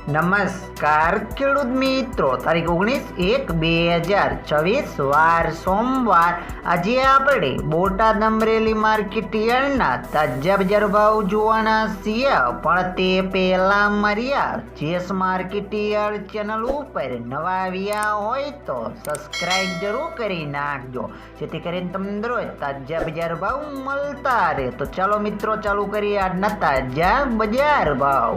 નમસ્કાર ખેડૂત મિત્રો, તારીખ 19/1/2026 વાર સોમવાર। આજે આપણે બોટાદ અમરેલી માર્કેટ યાર્ડના તાજા બજાર ભાવ જોવાના છીએ, પણ તે પહેલા મારી જેસ માર્કેટ યાર્ડ ચેનલ ઉપર નવા આવ્યા હોય તો સબસ્ક્રાઇબ જરૂર કરી નાખજો, જેથી કરીને તમને રોજ તાજા બજાર ભાવ મળતા રહે। તો ચાલો મિત્રો, ચાલુ કરીએ આજના તાજા બજાર ભાવ।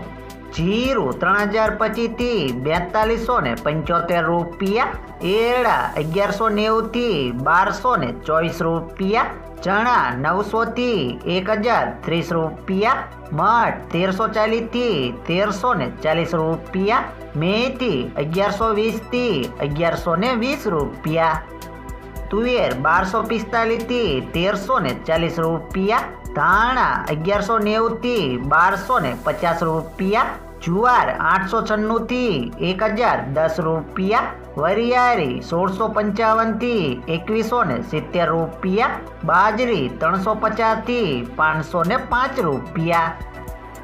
जीरु 3025 थी 4275 रुपया, एड़ा 1190 थी 1224 रुपया, चना 900 थी 1030 रुपया, मठ 1340 थी 1340 रुपया, मेथी 1120 थी 1120 रुपया, तुवेर 1245 थी 1340 रुपया, धाणा 1190 थी 1250 रुपया, जुआर 896 थी 1010 रुपया, वरियारी 1655 थी 2170 रुपया, बाजरी 350 थी 505 रुपया,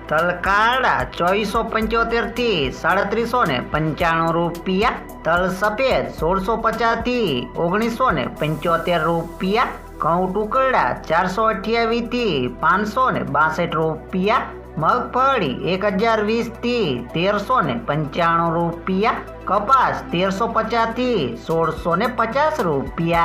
तलकाड़ा 2475 थी 3795 रुपया, तल सफेद 1650 थी 1975 रुपया, घऊं टुकड़ा 428 थी 562 रुपया, मगफड़ी 1020 थी 1395 रुपया, कपास 1350 थी 1650 रुपया।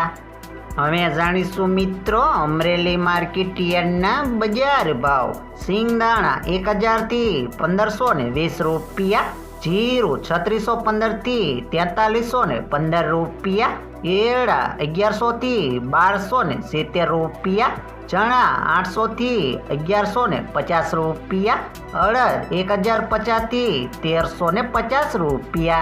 हमें जाणीशु मित्रों अमरेली मार्केट यार्डना बजार भाव। सींगदाणा 1000 थी 1520 रुपया, जीरु 3615 थी 4315 रुपया, एड़ा 1100 थी 1270 रुपया, चना 800 थी 1150 रुपया, अड़द 1050 थी 1350 रुपया,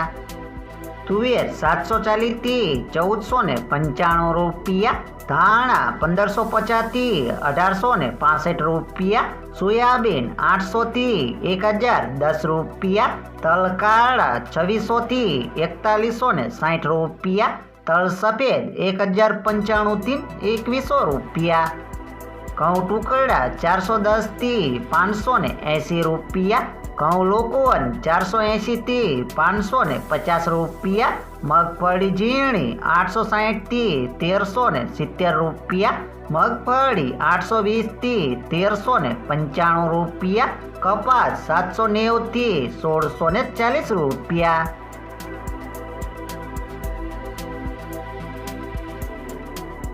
तुवेर 740 थी 1495 रुपया, धाणा 1550 थी 1865 रुपया, सोयाबीन 800 थी 1010 रुपया, तलकाड़ा 2600 थी 4160 रुपया, तल सफेद 1095 थी 2100 रुपया, घऊं टुकड़ा 410 थी 580 रुपया, घऊं लोकोवन 480 थी 550 रुपया, मगफड़ी झीणी 860 थी 1370 रुपया, मगफड़ी 820 थी 1395 रुपया, कपास 790 थी 1640 रुपया।